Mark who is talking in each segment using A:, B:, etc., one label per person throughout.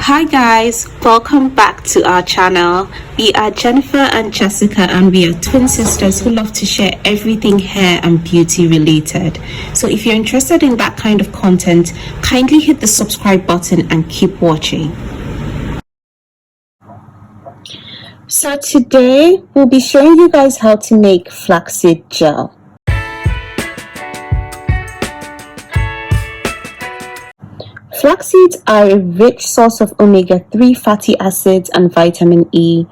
A: Hi guys, welcome back to our channel. We are Jennifer and Jessica, and we are twin sisters who love to share everything hair and beauty related. So if you're interested in that kind of content, kindly hit the subscribe button and keep watching. So today we'll be showing you guys how to make flaxseed gel. Flax seeds are a rich source of omega-3 fatty acids and vitamin E.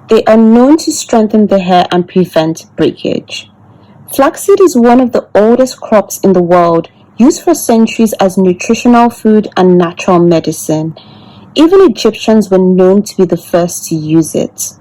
A: They are known to strengthen the hair and prevent breakage. Flaxseed is one of the oldest crops in the world, used for centuries as nutritional food and natural medicine. Even Egyptians were known to be the first to use it.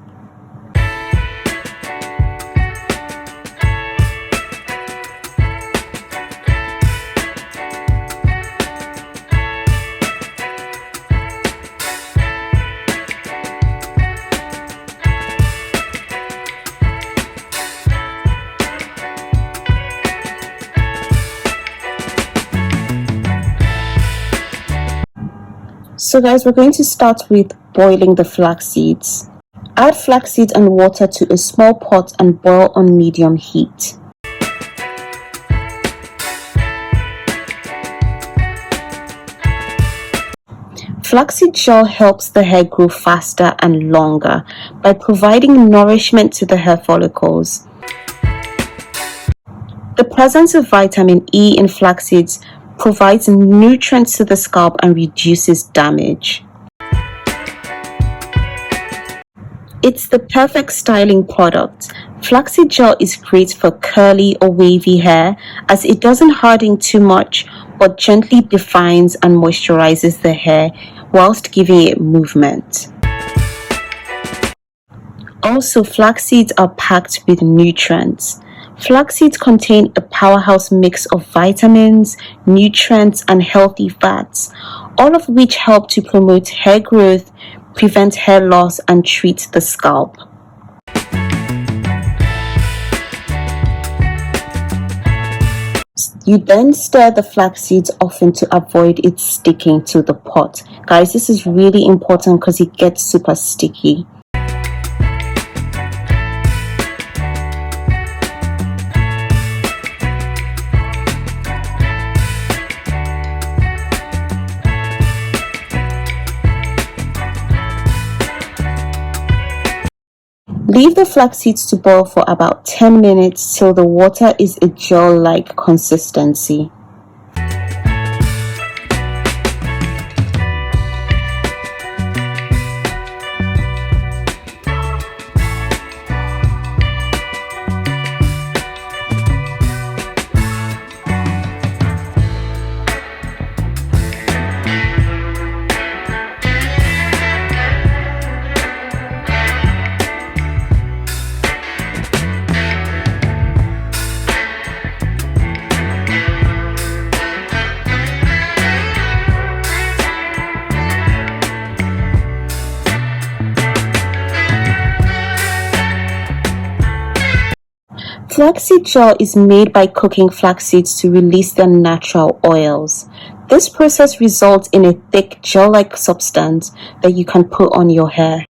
A: So guys, we're going to start with boiling the flax seeds. Add flax seeds and water to a small pot and boil on medium heat. Flaxseed gel helps the hair grow faster and longer by providing nourishment to the hair follicles. The presence of vitamin E in flax seeds provides nutrients to the scalp and reduces damage. It's the perfect styling product. Flaxseed gel is great for curly or wavy hair as it doesn't harden too much but gently defines and moisturizes the hair whilst giving it movement. Also, flax seeds are packed with nutrients. Flax seeds contain a powerhouse mix of vitamins, nutrients, and healthy fats, all of which help to promote hair growth, prevent hair loss, and treat the scalp. You then stir the flax seeds often to avoid it sticking to the pot. Guys, this is really important because it gets super sticky. Leave the flax seeds to boil for about 10 minutes till the water is a gel-like consistency. Flaxseed gel is made by cooking flax seeds to release their natural oils. This process results in a thick gel-like substance that you can put on your hair.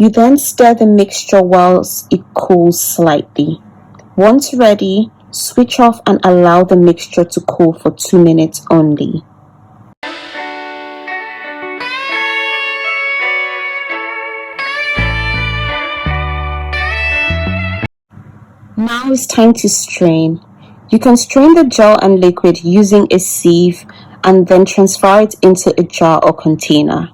A: You then stir the mixture whilst it cools slightly. Once ready, switch off and allow the mixture to cool for 2 minutes only. Now it's time to strain. You can strain the gel and liquid using a sieve and then transfer it into a jar or container.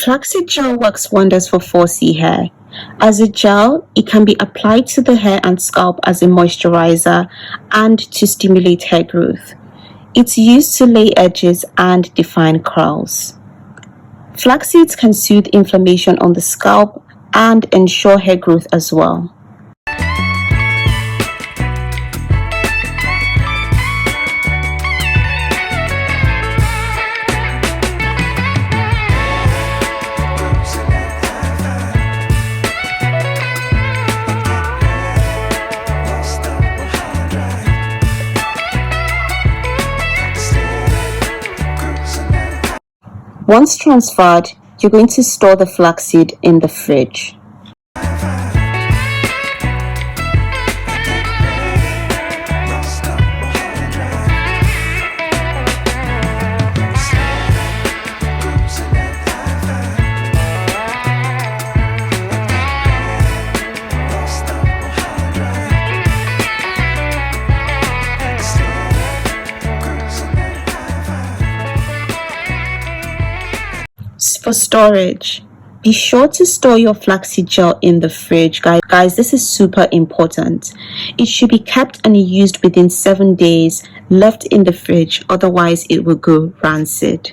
A: Flaxseed gel works wonders for 4C hair. As a gel, it can be applied to the hair and scalp as a moisturizer and to stimulate hair growth. It's used to lay edges and define curls. Flax seeds can soothe inflammation on the scalp and ensure hair growth as well. Once transferred, you're going to store the flaxseed in the fridge. For storage, be sure to store your flaxseed gel in the fridge. Guys, this is super important. It should be kept and used within 7 days, left in the fridge, otherwise it will go rancid.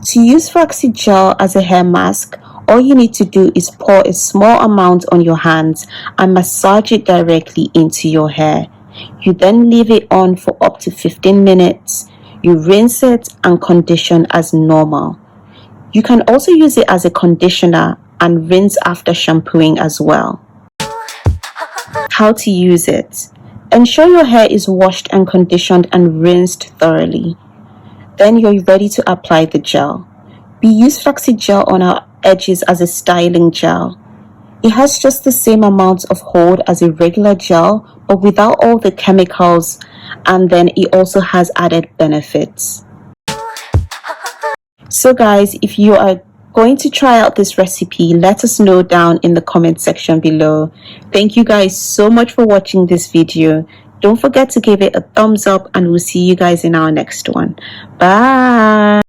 A: To use flaxseed gel as a hair mask, all you need to do is pour a small amount on your hands and massage it directly into your hair. You then leave it on for up to 15 minutes. You rinse it and condition as normal. You can also use it as a conditioner and rinse after shampooing as well. How to use it. Ensure your hair is washed and conditioned and rinsed thoroughly. Then you're ready to apply the gel. We use flaxseed gel on our edges as a styling gel. It has just the same amount of hold as a regular gel, but without all the chemicals, and then it also has added benefits. So guys, if you are going to try out this recipe, let us know down in the comment section below. Thank you guys so much for watching this video. Don't forget to give it a thumbs up and we'll see you guys in our next one. Bye.